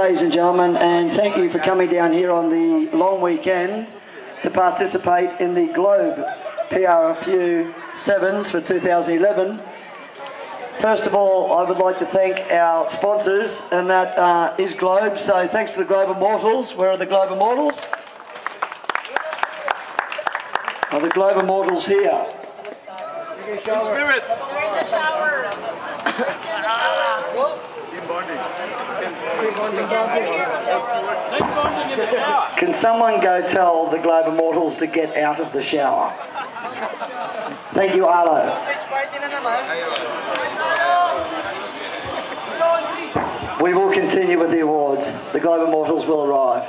Ladies and gentlemen, and thank you for coming down here on the long weekend to participate in the Globe PRFU Sevens for 2011. First of all, I would like to thank our sponsors, and that is Globe. So thanks to the Globe Immortals. Where are the Globe Immortals? Are the Globe Immortals here? In spirit. In the shower. Can someone go tell the Globe Immortals to get out of the shower? Thank you, Ayala. We will continue with the awards. The Globe Immortals will arrive.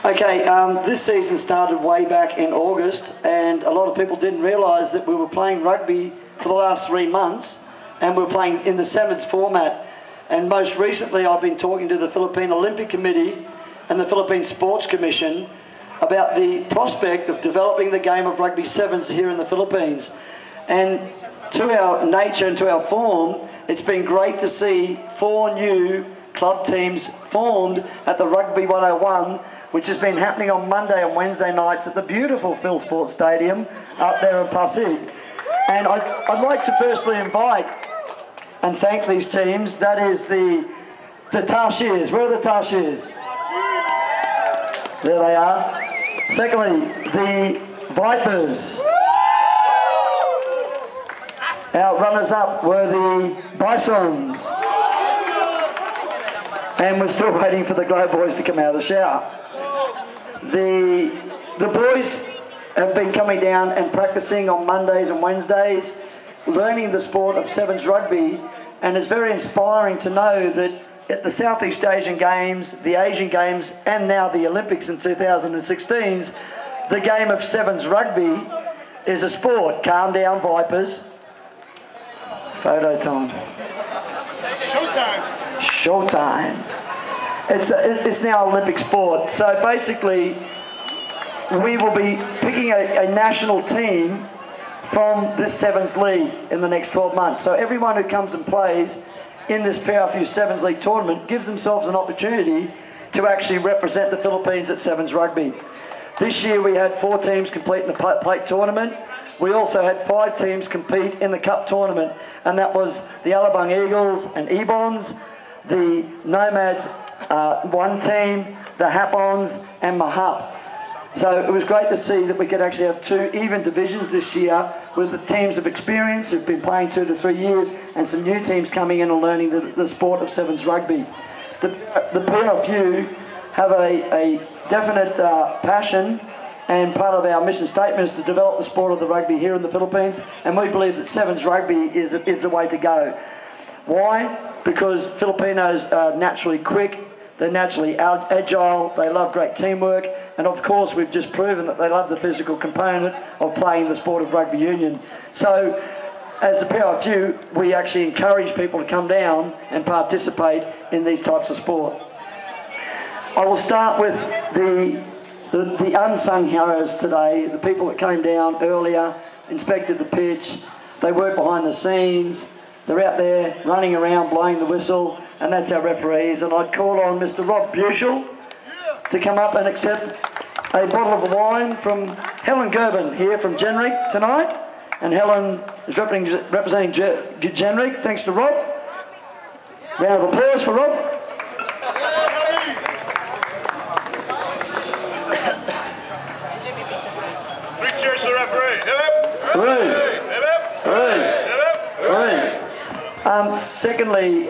Okay, this season started way back in August, and a lot of people didn't realise that we were playing rugby for the last 3 months, and we were playing in the sevens format. And most recently, I've been talking to the Philippine Olympic Committee and the Philippine Sports Commission about the prospect of developing the game of rugby sevens here in the Philippines. And to our nature and to our form, it's been great to see 4 new club teams formed at the Rugby 101, which has been happening on Monday and Wednesday nights at the beautiful Phil Sports Stadium up there in Pasig. And I'd like to firstly invite and thank these teams. That is the Tashirs. Where are the Tashirs? There they are. Secondly, the Vipers. Our runners-up were the Bisons. And we're still waiting for the Globe boys to come out of the shower. The boys have been coming down and practicing on Mondays and Wednesdays, learning the sport of sevens rugby, and it's very inspiring to know that at the Southeast Asian Games, the Asian Games, and now the Olympics in 2016, the game of sevens rugby is a sport. Calm down, Vipers. Photo time. Showtime. Showtime. It's now Olympic sport. So basically, we will be picking a national team from this Sevens League in the next 12 months. So everyone who comes and plays in this PRFU Sevens League tournament gives themselves an opportunity to actually represent the Philippines at Sevens Rugby. This year we had 4 teams compete in the plate tournament. We also had 5 teams compete in the cup tournament, and that was the Alabang Eagles and Ibons, the Nomads, 1 team, the Hapons and Mahup. So it was great to see that we could actually have 2 even divisions this year with the teams of experience who've been playing 2 to 3 years, and some new teams coming in and learning the sport of sevens rugby. The PRFU have a definite passion, and part of our mission statement is to develop the sport of the rugby here in the Philippines, and we believe that sevens rugby is the way to go. Why? Because Filipinos are naturally quick, they're naturally agile, they love great teamwork, and of course we've just proven that they love the physical component of playing the sport of rugby union. So as the PRFU, we actually encourage people to come down and participate in these types of sport. I will start with the unsung heroes today, the people that came down earlier, inspected the pitch, they work behind the scenes, they're out there running around blowing the whistle, and that's our referees. And I'd call on Mr. Rob Bushell to come up and accept a bottle of wine from Helen Gerben here from Generic tonight. And Helen is representing Generic. Thanks to Rob. Round of applause for Rob. Three cheers to the referee. Hooray. Hooray. Hooray. Secondly,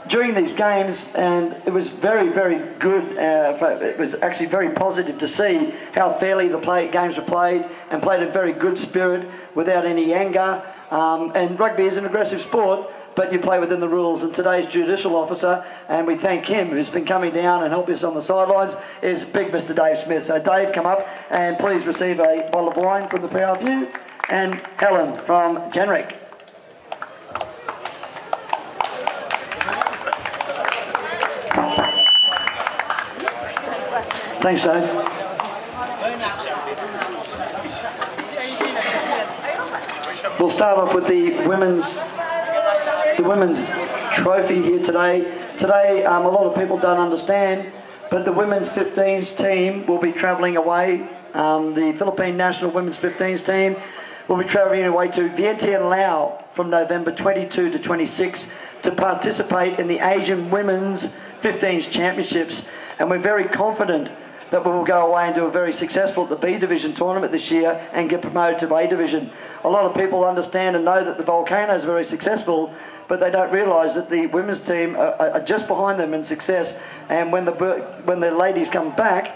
during these games, and it was very, very good, it was actually very positive to see how fairly the games were played, and played in very good spirit without any anger. And rugby is an aggressive sport, but you play within the rules. And today's judicial officer, and we thank him, who's been coming down and helping us on the sidelines, is big Mr. Dave Smith. So Dave, come up and please receive a bottle of wine from the PRFU, and Helen from Generic. Thanks, Dave. We'll start off with the women's trophy here today. Today, a lot of people don't understand, but the women's 15s team will be travelling away. The Philippine national women's 15s team will be travelling away to Vientiane, from November 22 to 26 to participate in the Asian Women's 15s Championships. And we're very confident that we will go away and do a very successful at the B Division tournament this year and get promoted to A Division. A lot of people understand and know that the Volcanoes are very successful, but they don't realise that the women's team are just behind them in success. And when the ladies come back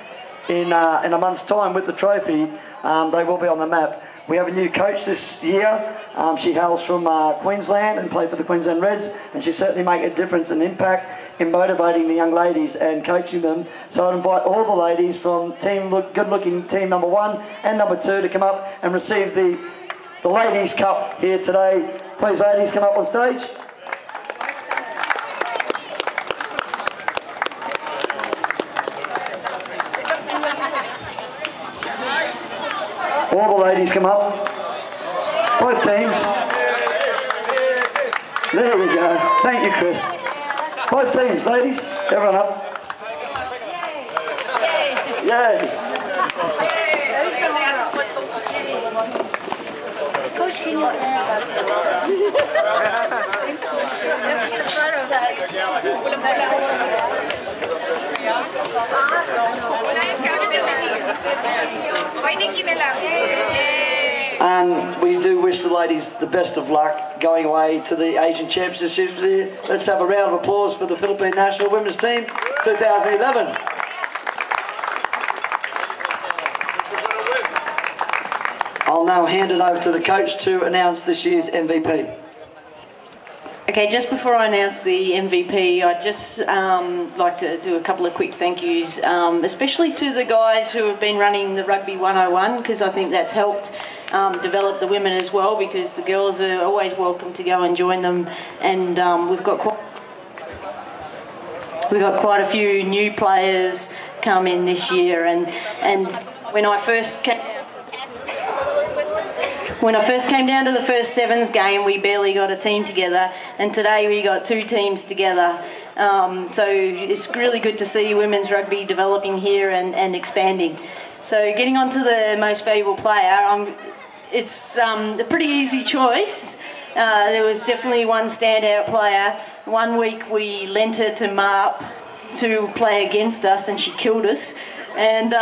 in a month's time with the trophy, they will be on the map. We have a new coach this year. She hails from Queensland and played for the Queensland Reds, and she certainly made a difference and impact in motivating the young ladies and coaching them. So I'd invite all the ladies from good-looking team number 1 and number 2 to come up and receive the Ladies' Cup here today. Please, ladies, come up on stage. All the ladies come up. Both teams. There we go. Thank you, Chris. Both teams, ladies. Everyone up. Yay. Coach, can you we do wish the ladies the best of luck going away to the Asian Championships this year. Let's have a round of applause for the Philippine national women's team 2011. I'll now hand it over to the coach to announce this year's MVP. Okay, just before I announce the MVP, I'd just like to do a couple of quick thank yous, especially to the guys who have been running the Rugby 101, because I think that's helped develop the women as well, because the girls are always welcome to go and join them, and we've got quite a few new players come in this year, and when I first came down to the first sevens game, we barely got a team together, and today we got 2 teams together. So it's really good to see women's rugby developing here and expanding. So getting on to the most valuable player, it's a pretty easy choice. There was definitely one standout player. One week we lent her to Marp to play against us, and she killed us. And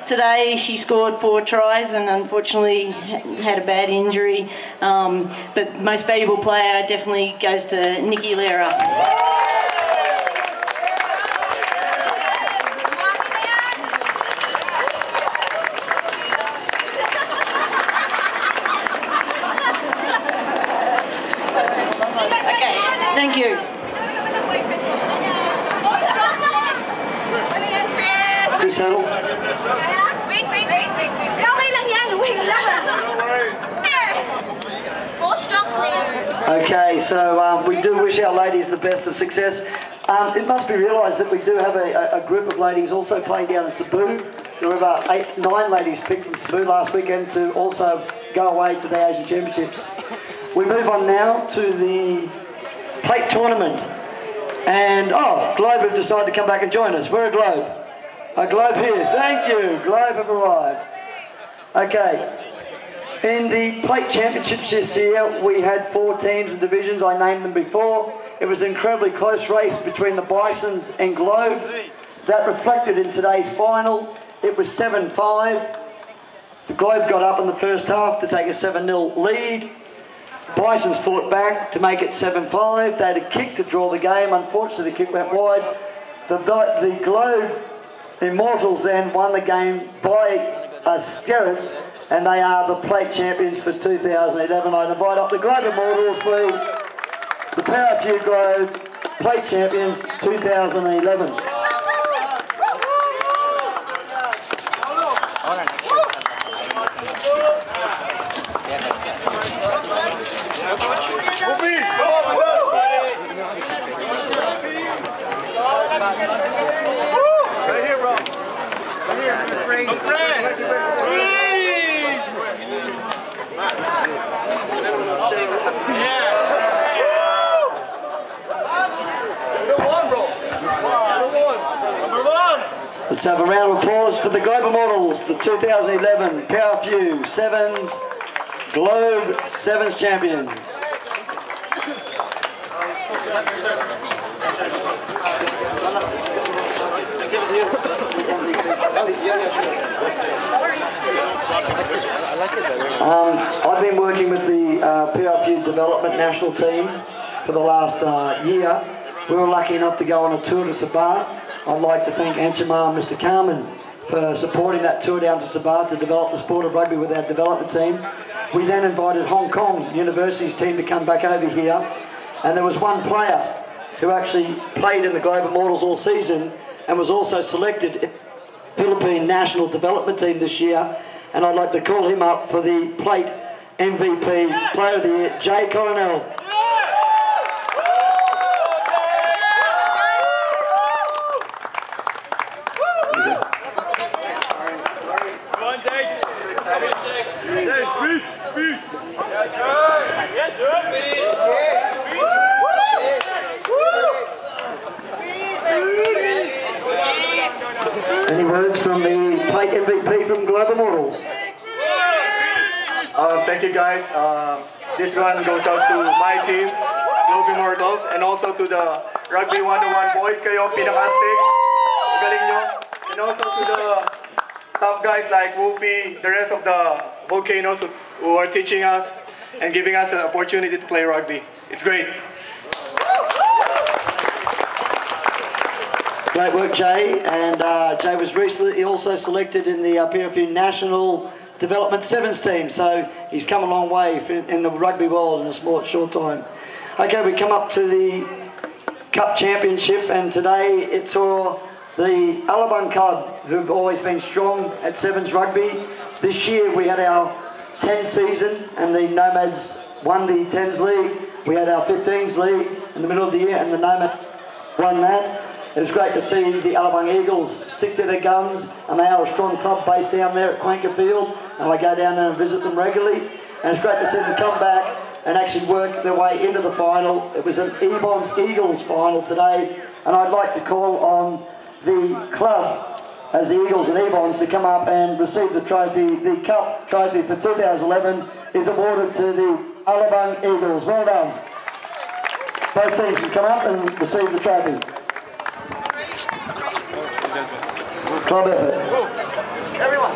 today she scored 4 tries and unfortunately had a bad injury. But most valuable player definitely goes to Nikki Lera. Okay, thank you. Settle. Wait. Okay lang yan. Wait lang. Most strong player. Okay, so we do wish our ladies the best of success. It must be realised that we do have a group of ladies also playing down in Cebu. There were about 9 ladies picked from Cebu last weekend to also go away to the Asian Championships. We move on now to the plate tournament. And, Globe have decided to come back and join us. We're a Globe. A Globe here, thank you. Globe have arrived. Okay, in the plate championships this year, we had 4 teams and divisions. I named them before. It was an incredibly close race between the Bisons and Globe. That reflected in today's final. It was 7-5. The Globe got up in the first half to take a 7-0 lead. Bisons fought back to make it 7-5. They had a kick to draw the game. Unfortunately, the kick went wide. The Globe Immortals then won the game by a skerriff, and they are the plate champions for 2011. I'd invite up the Globe Immortals, please. The PRFU Globe plate champions 2011. Let's have a round of applause for the Globe Immortals, the 2011 PRFU Sevens Globe Sevens champions. I've been working with the PRFU Development National Team for the last year. We were lucky enough to go on a tour to Sabah. I'd like to thank Anchemar and Mr. Carmen for supporting that tour down to Sabah to develop the sport of rugby with our development team. We then invited Hong Kong University's team to come back over here, and there was one player who actually played in the Globe Immortals all season and was also selected in the Philippine National Development Team this year, and I'd like to call him up for the plate MVP Player of the Year, Jay Coronel. Any words from the plate MVP from Globe Immortals? Thank you guys. This one goes out to my team, Globe Immortals, and also to the Rugby 101 boys. Kayo ang pinakastig. Galing nyo. And also to the top guys like Wolfie, the rest of the volcanoes who are teaching us and giving us an opportunity to play rugby. It's great. Great work, Jay. And Jay was recently also selected in the PRFU National Development Sevens team, so he's come a long way in the rugby world in a short time. Okay, we come up to the Cup Championship, and today it saw the Alabang Club, who've always been strong at Sevens rugby. This year we had our 10 season, and the Nomads won the 10s league. We had our 15s league in the middle of the year, and the Nomads won that. It was great to see the Alabang Eagles stick to their guns, and they are a strong club based down there at Cuenca Field, and I go down there and visit them regularly, and it's great to see them come back and actually work their way into the final. It was an Ibons Eagles final today, and I'd like to call on the club as the Eagles and Ibons to come up and receive the trophy. The Cup trophy for 2011 is awarded to the Alabang Eagles. Well done. Both teams can come up and receive the trophy. Club effort. Everyone.